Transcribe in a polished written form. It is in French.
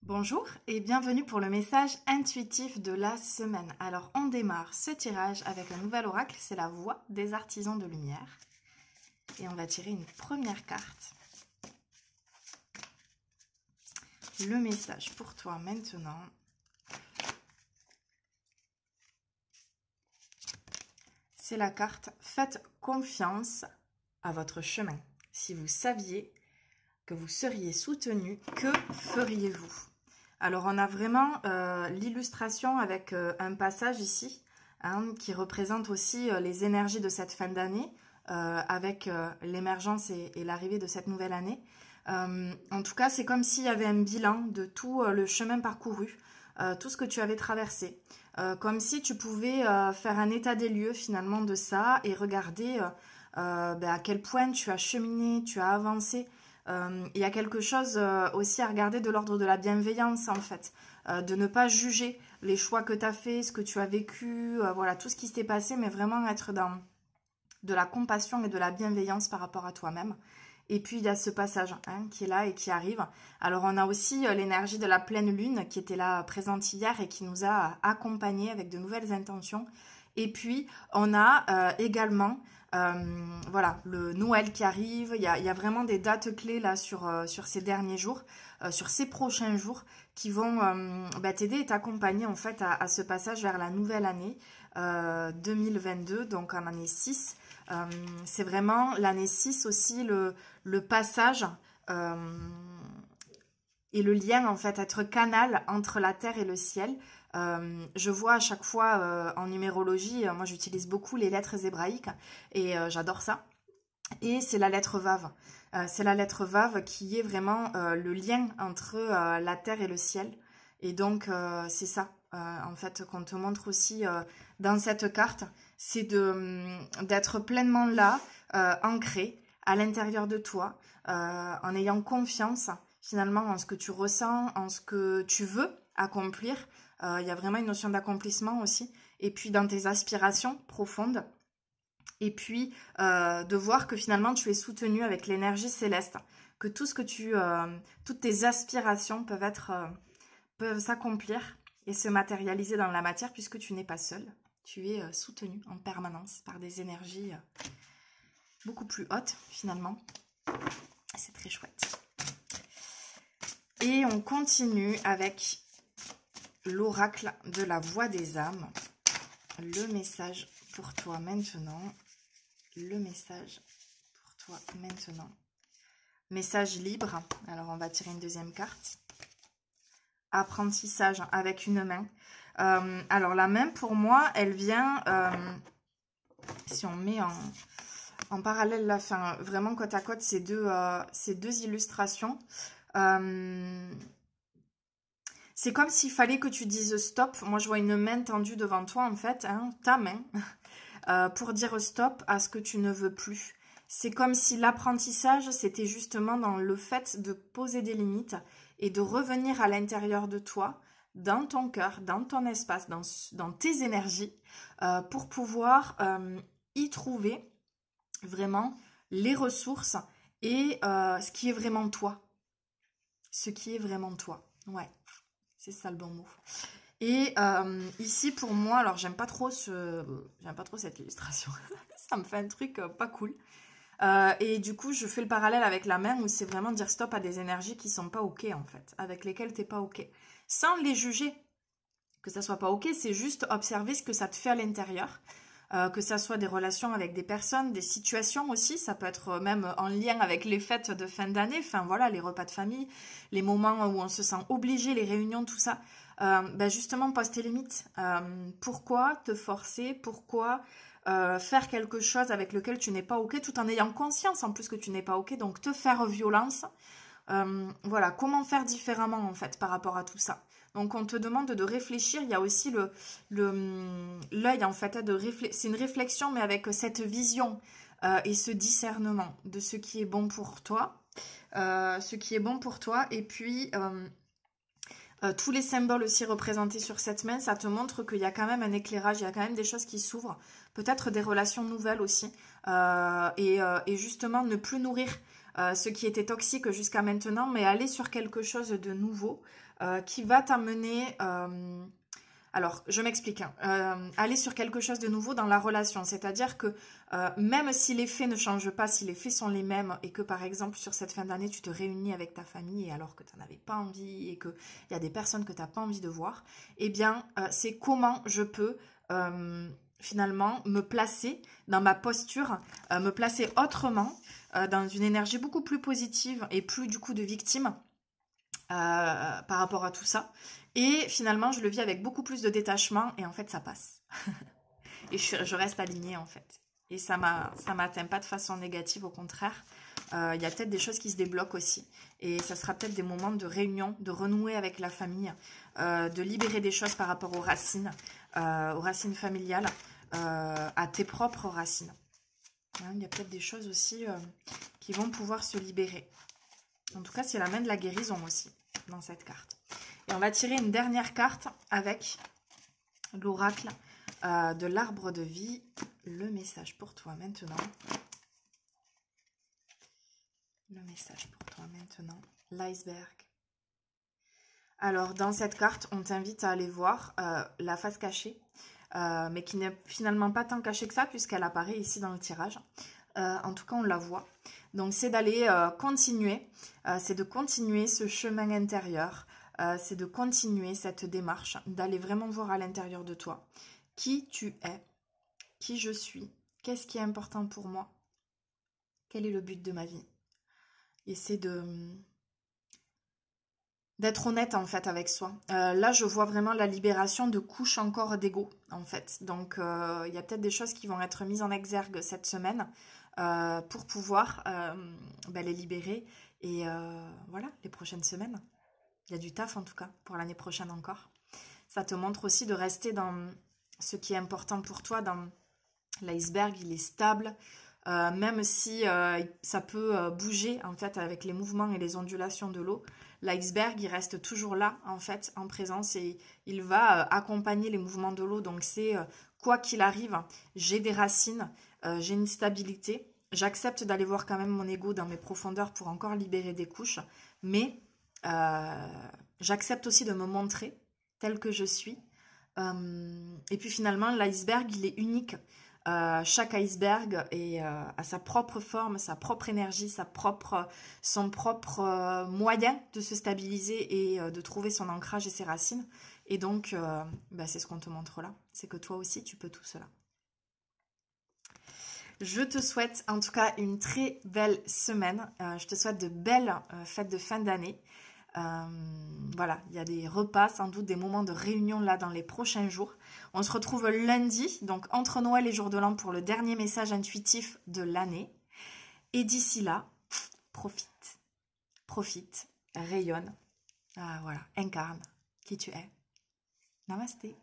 Bonjour et bienvenue pour le message intuitif de la semaine. Alors on démarre ce tirage avec un nouvel oracle, c'est la voix des artisans de lumière. Et on va tirer une première carte. Le message pour toi maintenant. C'est la carte « Faites confiance à votre chemin ». Si vous saviez que vous seriez soutenu, que feriez-vous? Alors, on a vraiment l'illustration avec un passage ici, qui représente aussi les énergies de cette fin d'année, avec l'émergence et l'arrivée de cette nouvelle année. En tout cas, c'est comme s'il y avait un bilan de tout le chemin parcouru, tout ce que tu avais traversé. Comme si tu pouvais faire un état des lieux finalement de ça et regarder à quel point tu as cheminé, tu as avancé. Il y a quelque chose aussi à regarder de l'ordre de la bienveillance en fait, de ne pas juger les choix que tu as fait, ce que tu as vécu, voilà, tout ce qui s'est passé, mais vraiment être dans de la compassion et de la bienveillance par rapport à toi-même. Et puis il y a ce passage qui est là et qui arrive. Alors on a aussi l'énergie de la pleine lune qui était là présente hier et qui nous a accompagnés avec de nouvelles intentions. Et puis on a également voilà, le Noël qui arrive. Il y a vraiment des dates clés là sur ces derniers jours, sur ces prochains jours qui vont t'aider et t'accompagner en fait à ce passage vers la nouvelle année 2022, donc en année 6. C'est vraiment l'année 6 aussi, le passage et le lien en fait, être canal entre la terre et le ciel. Je vois à chaque fois en numérologie, moi j'utilise beaucoup les lettres hébraïques et j'adore ça. Et c'est la lettre Vav. C'est la lettre Vav qui est vraiment le lien entre la terre et le ciel. Et donc c'est ça en fait qu'on te montre aussi dans cette carte, c'est d'être pleinement là, ancré à l'intérieur de toi, en ayant confiance finalement en ce que tu ressens, en ce que tu veux accomplir. Il y a vraiment une notion d'accomplissement aussi. Et puis dans tes aspirations profondes. Et puis de voir que finalement tu es soutenu avec l'énergie céleste. Que tout ce que toutes tes aspirations peuvent s'accomplir et se matérialiser dans la matière puisque tu n'es pas seul. Tu es soutenu en permanence par des énergies beaucoup plus hautes finalement. C'est très chouette. Et on continue avec l'oracle de la voix des âmes. Le message pour toi maintenant. Le message pour toi maintenant. Message libre. Alors on va tirer une deuxième carte. Apprentissage avec une main. Alors la main pour moi elle vient, si on met en parallèle la fin, vraiment côte à côte ces deux illustrations, c'est comme s'il fallait que tu dises stop. Moi je vois une main tendue devant toi en fait, ta main, pour dire stop à ce que tu ne veux plus. C'est comme si l'apprentissage c'était justement dans le fait de poser des limites et de revenir à l'intérieur de toi, dans ton cœur, dans ton espace, dans tes énergies, pour pouvoir y trouver vraiment les ressources et ce qui est vraiment toi. Ce qui est vraiment toi. Ouais, c'est ça le bon mot. Et ici pour moi, alors j'aime pas trop cette illustration. Ça me fait un truc pas cool. Et du coup, je fais le parallèle avec la main où c'est vraiment dire stop à des énergies qui sont pas ok en fait, avec lesquelles t'es pas ok. Sans les juger, que ça soit pas ok, c'est juste observer ce que ça te fait à l'intérieur. Que ça soit des relations avec des personnes, des situations aussi, ça peut être même en lien avec les fêtes de fin d'année, enfin voilà, les repas de famille, les moments où on se sent obligé, les réunions, tout ça. Justement, pose tes limites. Pourquoi te forcer? Pourquoi faire quelque chose avec lequel tu n'es pas ok, tout en ayant conscience en plus que tu n'es pas ok, donc te faire violence. Voilà, comment faire différemment en fait par rapport à tout ça. Donc on te demande de réfléchir, il y a aussi l'œil en fait, c'est une réflexion mais avec cette vision et ce discernement de ce qui est bon pour toi. Et puis tous les symboles aussi représentés sur cette main, ça te montre qu'il y a quand même un éclairage, il y a quand même des choses qui s'ouvrent, peut-être des relations nouvelles aussi, et justement ne plus nourrir ce qui était toxique jusqu'à maintenant, mais aller sur quelque chose de nouveau qui va t'amener... alors, je m'explique. Aller sur quelque chose de nouveau dans la relation. C'est-à-dire que même si les faits ne changent pas, si les faits sont les mêmes et que, par exemple, sur cette fin d'année, tu te réunis avec ta famille et alors que tu n'en avais pas envie et qu'il y a des personnes que tu n'as pas envie de voir, eh bien, c'est comment je peux finalement me placer dans ma posture, me placer autrement, dans une énergie beaucoup plus positive et plus du coup de victime par rapport à tout ça. Et finalement, je le vis avec beaucoup plus de détachement et en fait, ça passe. Et je reste alignée en fait. Et ça m'atteint pas de façon négative, au contraire. Il y a peut-être des choses qui se débloquent aussi. Et ça sera peut-être des moments de réunion, de renouer avec la famille, de libérer des choses par rapport aux racines familiales, à tes propres racines. Hein, il y a peut-être des choses aussi qui vont pouvoir se libérer. En tout cas, c'est la main de la guérison aussi, dans cette carte. Et on va tirer une dernière carte avec l'oracle de l'arbre de vie. Le message pour toi maintenant. Le message pour toi maintenant. L'iceberg. Alors, dans cette carte, on t'invite à aller voir la face cachée, mais qui n'est finalement pas tant cachée que ça, puisqu'elle apparaît ici dans le tirage. En tout cas, on la voit. Donc, c'est d'aller continuer, c'est de continuer ce chemin intérieur, c'est de continuer cette démarche, d'aller vraiment voir à l'intérieur de toi qui tu es, qui je suis, qu'est-ce qui est important pour moi, quel est le but de ma vie. Et c'est d'être honnête en fait avec soi. Là, je vois vraiment la libération de couches encore d'ego en fait. Donc, il y a peut-être des choses qui vont être mises en exergue cette semaine pour pouvoir les libérer. Et voilà, les prochaines semaines. Il y a du taf en tout cas, pour l'année prochaine encore. Ça te montre aussi de rester dans ce qui est important pour toi. Dans l'iceberg, il est stable. Même si ça peut bouger en fait avec les mouvements et les ondulations de l'eau. L'iceberg, il reste toujours là en fait, en présence. Et il va accompagner les mouvements de l'eau. Donc c'est quoi qu'il arrive, j'ai des racines, j'ai une stabilité. J'accepte d'aller voir quand même mon ego dans mes profondeurs pour encore libérer des couches. Mais... j'accepte aussi de me montrer telle que je suis. Et puis finalement, l'iceberg, il est unique. Chaque iceberg a sa propre forme, sa propre énergie, son propre moyen de se stabiliser et de trouver son ancrage et ses racines. Et donc, c'est ce qu'on te montre là. C'est que toi aussi, tu peux tout cela. Je te souhaite en tout cas une très belle semaine. Je te souhaite de belles fêtes de fin d'année. Voilà, il y a des repas, sans doute des moments de réunion là dans les prochains jours. On se retrouve lundi, donc entre Noël et Jour de l'An pour le dernier message intuitif de l'année. Et d'ici là, profite, rayonne, voilà, incarne qui tu es. Namasté.